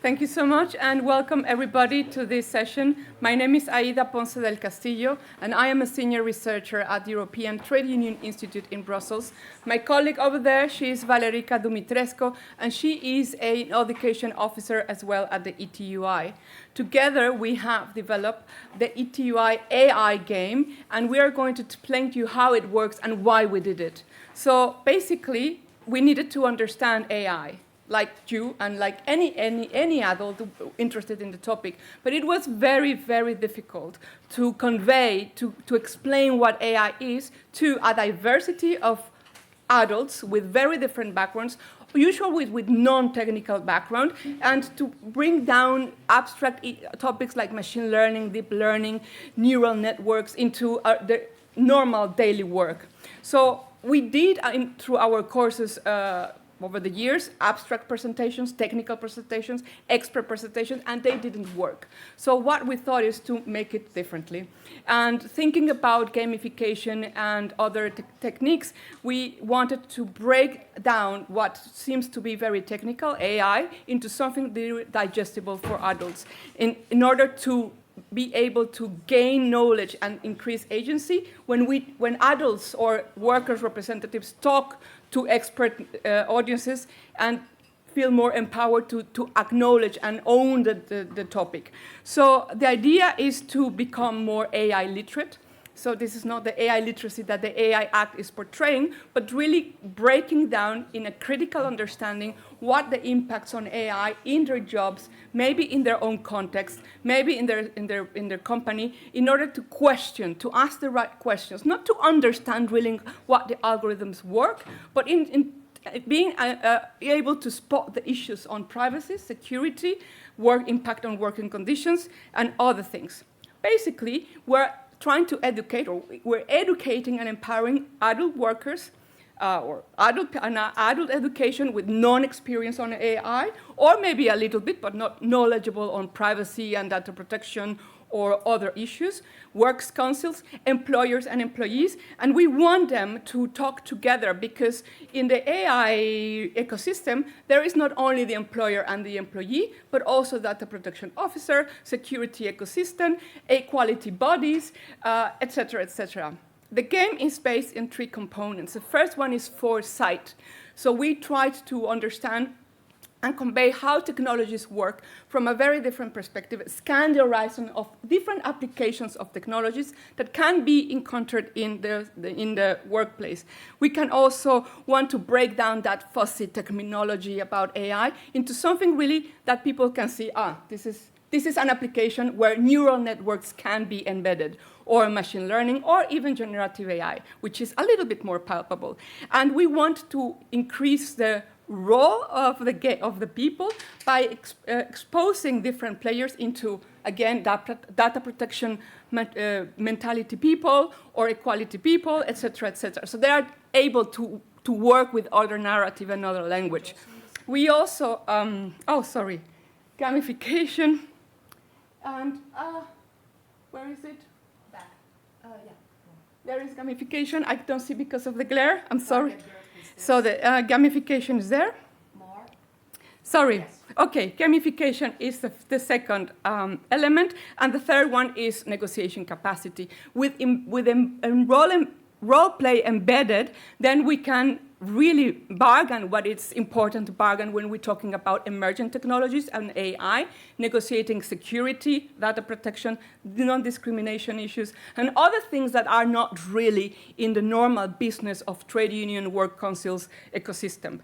Thank you so much, and welcome everybody to this session. My name is Aída Ponce del Castillo, and I am a senior researcher at the European Trade Union Institute in Brussels. My colleague over there, she is Valerica Dumitrescu, and she is an education officer as well at the ETUI. Together, we have developed the ETUI AI game, and we are going to explain to you how it works and why we did it. So basically, we needed to understand AI, like you and like any adult interested in the topic. But it was very, very difficult to convey, to explain what AI is to a diversity of adults with very different backgrounds, usually with non-technical background, and to bring down abstract topics like machine learning, deep learning, neural networks into the normal daily work. So we did, through our courses over the years, abstract presentations, technical presentations, expert presentations, and they didn't work. So what we thought is to make it differently. And thinking about gamification and other techniques, we wanted to break down what seems to be very technical, AI, into something digestible for adults in order to be able to gain knowledge and increase agency when adults or workers' representatives talk to expert audiences and feel more empowered to acknowledge and own the topic. So the idea is to become more AI literate. So this is not the AI literacy that the AI Act is portraying, but really breaking down in a critical understanding what the impacts on AI in their jobs, maybe in their own context, maybe in their company, in order to question, to ask the right questions, not to understand really what the algorithms work, but in being able to spot the issues on privacy, security, work impact on working conditions, and other things. Basically, we're trying to educate, or we're educating and empowering adult workers or adult education with non-experience on AI, or maybe a little bit, but not knowledgeable on privacy and data protection or other issues, works councils, employers and employees, and we want them to talk together because in the AI ecosystem, there is not only the employer and the employee, but also data protection officer, security ecosystem, equality bodies, etc., etc. The game is based in 3 components. The first one is Foresight. So we tried to understand and convey how technologies work from a very different perspective, scan the horizon of different applications of technologies that can be encountered in the workplace. We can also want to break down that fuzzy terminology about AI into something really that people can see, this is an application where neural networks can be embedded, or machine learning, or even generative AI, which is a little bit more palpable. And we want to increase the role of the people by exposing different players into, again, data protection mentality people or equality people, etc., etc. So they are able to work with other narrative and other language. We also, gamification. And where is it? Back. Yeah. There is gamification. I don't see because of the glare. I'm sorry. So the gamification is there? More? Sorry. Yes. Okay, gamification is the second element, and the third one is negotiation capacity. With role play embedded, then we can really bargain what it's important to bargain when we're talking about emergent technologies and AI, negotiating security, data protection, non-discrimination issues, and other things that are not really in the normal business of trade union work councils ecosystem.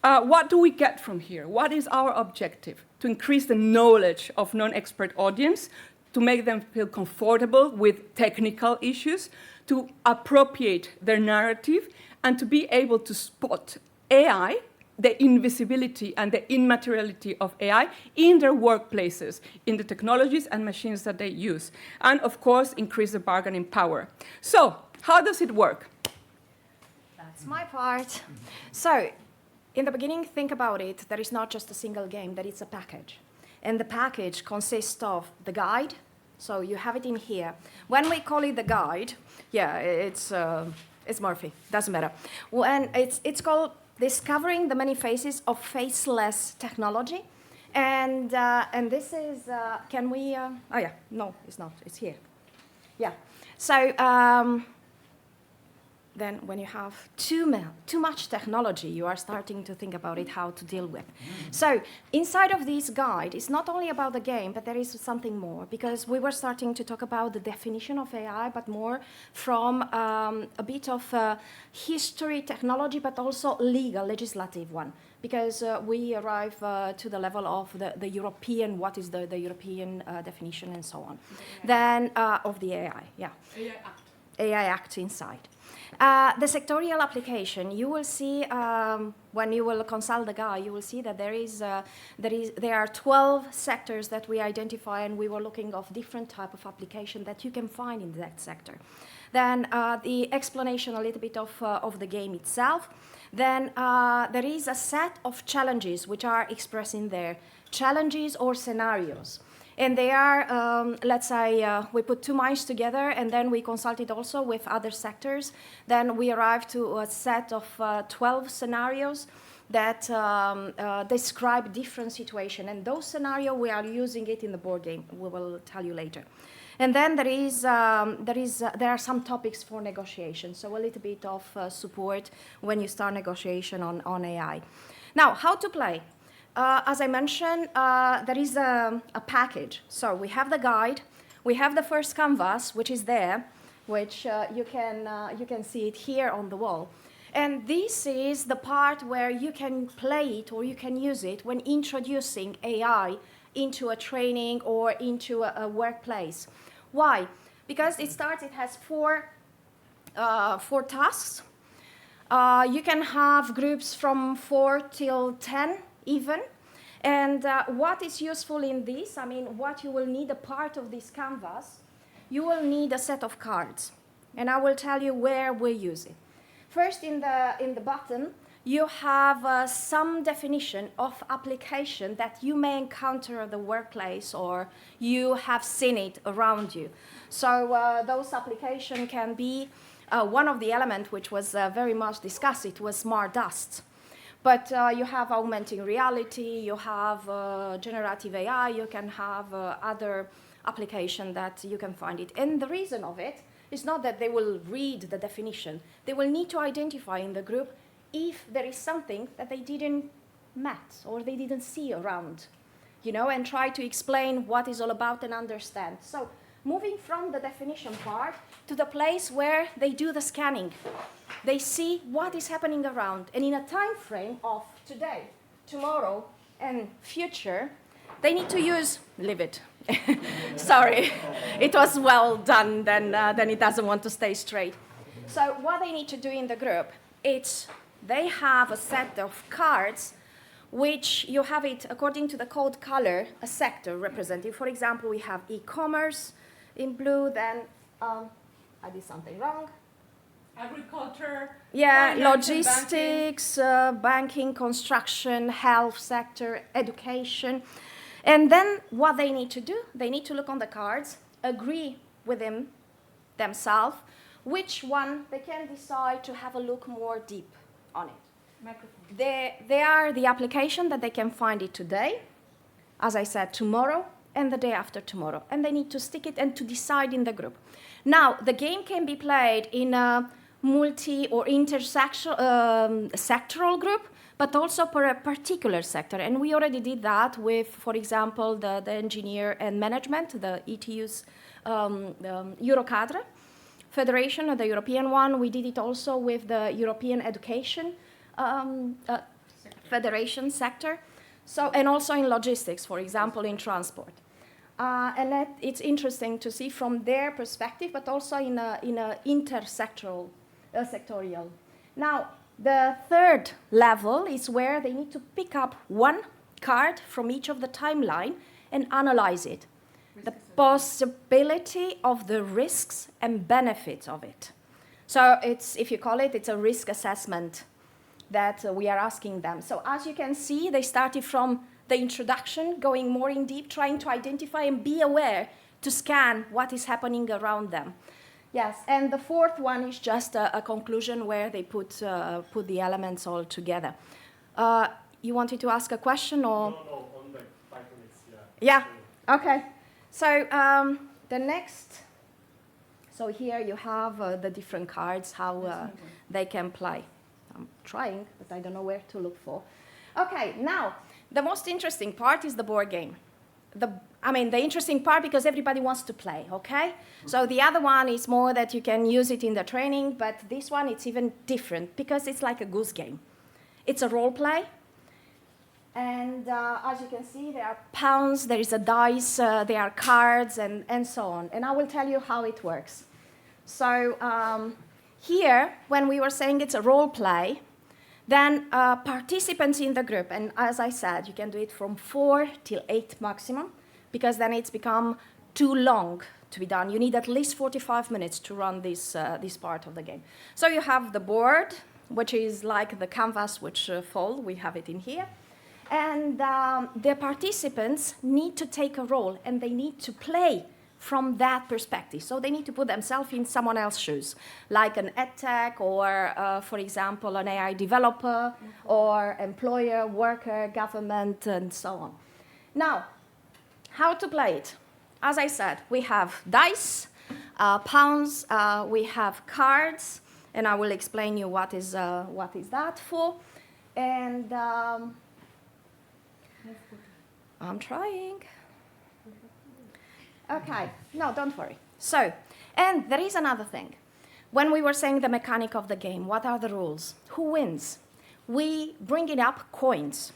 What do we get from here? What is our objective? To increase the knowledge of non-expert audience, to make them feel comfortable with technical issues, to appropriate their narrative, and to be able to spot AI, the invisibility and the immateriality of AI in their workplaces, in the technologies and machines that they use, and of course, increase the bargaining power. So, how does it work? That's my part. So, in the beginning, think about it. There is not just a single game, there is a package. And the package consists of the guide. So you have it in here. When we call it the guide, yeah, it's Murphy, doesn't matter. When it's called Discovering the Many Faces of Faceless Technology. And this is, can we, oh yeah, no, it's not, it's here. Yeah, so then when you have too much technology, you are starting to think about it, how to deal with. So inside of this guide, it's not only about the game, but there is something more, because we were starting to talk about the definition of AI, but more from a bit of history, technology, but also legislative one, because we arrive to the level of the European, what is the European definition and so on. Then of the AI, yeah. AI Act. AI Act inside. The sectorial application, you will see when you will consult the guide, you will see that there are 12 sectors that we identify, and we were looking of different type of application that you can find in that sector. Then the explanation a little bit of the game itself. Then there is a set of challenges which are expressed in there, challenges or scenarios. And they are, let's say, we put 2 minds together, and then we consulted also with other sectors. Then we arrived to a set of 12 scenarios that describe different situations. And those scenarios, we are using it in the board game. We will tell you later. And then there are some topics for negotiation, so a little bit of support when you start negotiation on AI. Now, how to play? As I mentioned, there is a package. So we have the guide, we have the first canvas, which is there, which you can see it here on the wall. And this is the part where you can play it or you can use it when introducing AI into a training or into a workplace. Why? Because it has four tasks. You can have groups from 4 till 10 even. And what is useful in this, I mean, what you will need a part of this canvas, you will need a set of cards. And I will tell you where we use it. First, in the bottom, you have some definition of application that you may encounter at the workplace or you have seen it around you. So those applications can be, one of the elements which was very much discussed, it was smart dust. But you have augmenting reality, you have generative AI, you can have other application that you can find it. And the reason of it is not that they will read the definition. They will need to identify in the group if there is something that they didn't met or they didn't see around, you know, and try to explain what it's all about and understand. So moving from the definition part to the place where they do the scanning. They see what is happening around. And in a time frame of today, tomorrow, and future, they need to use, leave it. Sorry, it was well done, then it doesn't want to stay straight. So what they need to do in the group, it's they have a set of cards which you have it according to the code color, a sector represented. For example, we have e-commerce in blue, then I did something wrong. Agriculture. Yeah, logistics, banking, construction, health sector, education. And then what they need to do, they need to look on the cards, agree with themselves, which one they can decide to have a look more deep on it. They are the application that they can find it today, as I said, tomorrow, and the day after tomorrow. And they need to stick it and to decide in the group. Now, the game can be played in a multi or sectoral group, but also for a particular sector. And we already did that with, for example, the engineer and management, the ETU's Eurocadre Federation, the European one. We did it also with the European Education Federation sector. So, and also in logistics, for example, in transport. And it's interesting to see from their perspective, but also in a intersectoral, sectorial. Now, the third level is where they need to pick up one card from each of the timeline and analyze it. The possibility of the risks and benefits of it. So it's, if you call it, it's a risk assessment that we are asking them. So as you can see, they started from the introduction, going more in deep, trying to identify and be aware to scan what is happening around them. Yes, and the fourth one is just a conclusion where they put the elements all together. You wanted to ask a question or? No, on the Yeah, okay. So the next, so here you have the different cards, how they can play. I'm trying, but I don't know where to look for. Okay, now, the most interesting part is the board game. The interesting part because everybody wants to play, okay? So the other one is more that you can use it in the training, but this one, it's even different because it's like a goose game. It's a role play. And as you can see, there are pounds, there is a dice, there are cards, and so on. And I will tell you how it works. So here, when we were saying it's a role play, then participants in the group, and as I said, you can do it from 4 till 8 maximum, because then it's become too long to be done. You need at least 45 minutes to run this part of the game. So you have the board, which is like the canvas which fold. We have it in here. And the participants need to take a role, and they need to play from that perspective. So they need to put themselves in someone else's shoes, like an edtech or, for example, an AI developer or employer, worker, government, and so on. Now, how to play it? As I said, we have dice, pounds, we have cards, and I will explain you what is that for. And I'm trying. Okay, no, don't worry. So, and there is another thing. When we were saying the mechanic of the game, what are the rules? Who wins? We bring it up coins.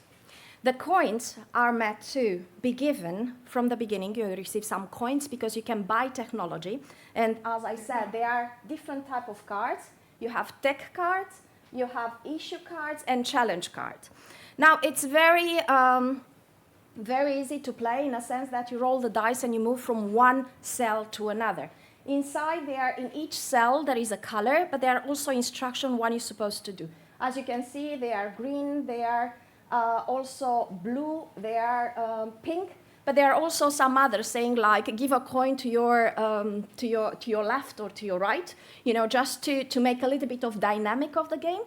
The coins are meant to be given from the beginning. You receive some coins because you can buy technology. And as I said, there are different types of cards. You have tech cards, you have issue cards, and challenge cards. Now, it's very easy to play in a sense that you roll the dice and you move from one cell to another. Inside there, in each cell, there is a color, but there are also instructions what you're supposed to do. As you can see, they are green, they are also blue, they are pink, but there are also some others saying like, give a coin to your left or to your right, just to make a little bit of dynamic of the game.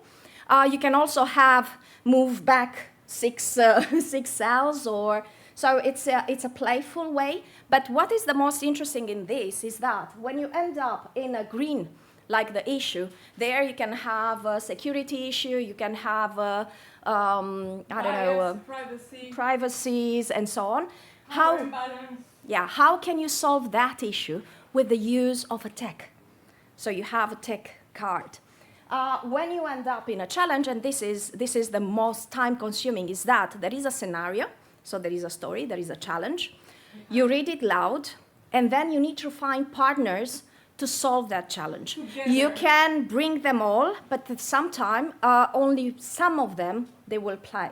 You can also have move back six cells, or so it's a playful way. But what is the most interesting in this is that when you end up in a green, like the issue, there you can have a security issue, you can have privacies and so on. How can you solve that issue with the use of a tech? So you have a tech card. When you end up in a challenge, and this is the most time-consuming, is that there is a scenario, so there is a story, there is a challenge. You read it loud, and then you need to find partners to solve that challenge. Together. You can bring them all, but at some time, only some of them, they will play.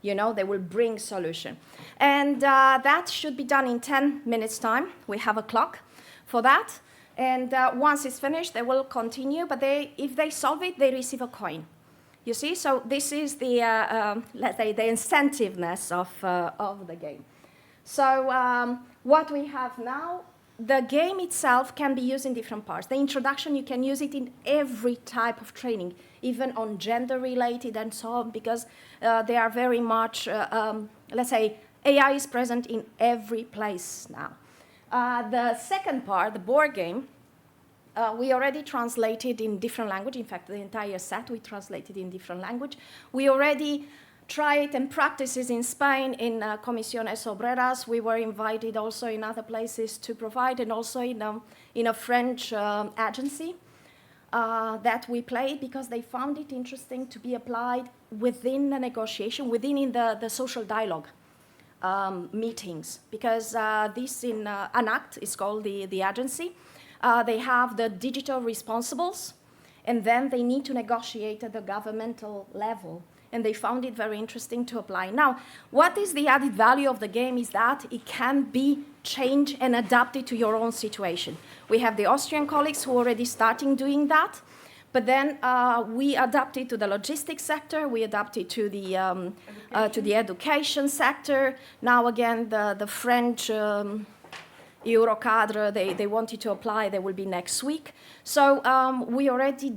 They will bring solution. And that should be done in 10 minutes' time. We have a clock for that. And once it's finished, they will continue. But if they solve it, they receive a coin. You see? So this is the, let's say, the incentiveness of the game. So what we have now, the game itself can be used in different parts. The introduction, you can use it in every type of training, even on gender-related and so on, because they are very much, let's say, AI is present in every place now. The second part, the board game, we already translated in different language. In fact, the entire set we translated in different language. We already tried and practices in Spain in Comisiones Obreras. We were invited also in other places to provide, and also in a French agency that we played because they found it interesting to be applied within the negotiation, within the social dialogue meetings, because this in ANACT is called the agency. They have the digital responsibles, and then they need to negotiate at the governmental level. And they found it very interesting to apply. Now, what is the added value of the game is that it can be changed and adapted to your own situation. We have the Austrian colleagues who are already starting doing that, but then we adapted to the logistics sector, we adapted to the education sector. Now again, the French Eurocadre, they wanted to apply, they will be next week. So we already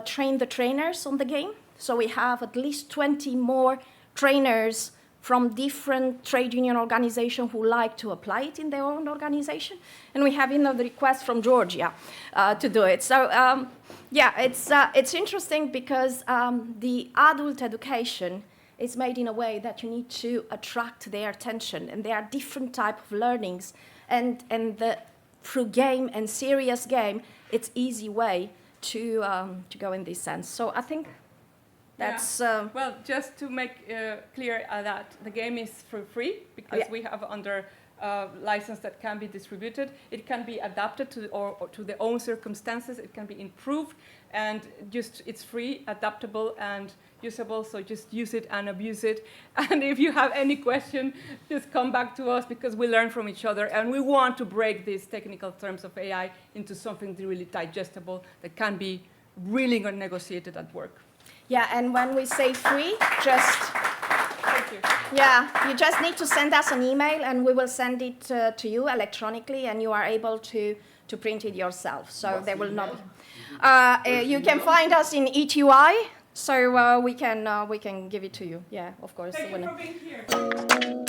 trained the trainers on the game. So we have at least 20 more trainers from different trade union organizations who like to apply it in their own organization. And we have the request from Georgia to do it. So yeah, it's interesting because the adult education is made in a way that you need to attract their attention, and there are different types of learnings, and through game and serious game, it's easy way to go in this sense. So I think that's... well, just to make clear that the game is for free, because we have under license that can be distributed. It can be adapted to their own circumstances. It can be improved, and just it's free, adaptable, and usable. So just use it and abuse it. And if you have any question, just come back to us, because we learn from each other, and we want to break these technical terms of AI into something really digestible that can be really negotiated at work. Yeah, and when we say free, just... Thank you. Yeah, you just need to send us an email, and we will send it to you electronically, and you are able to print it yourself. So there will not... you can find us in ETUI, so we can give it to you. Yeah, of course. Thank you for being here.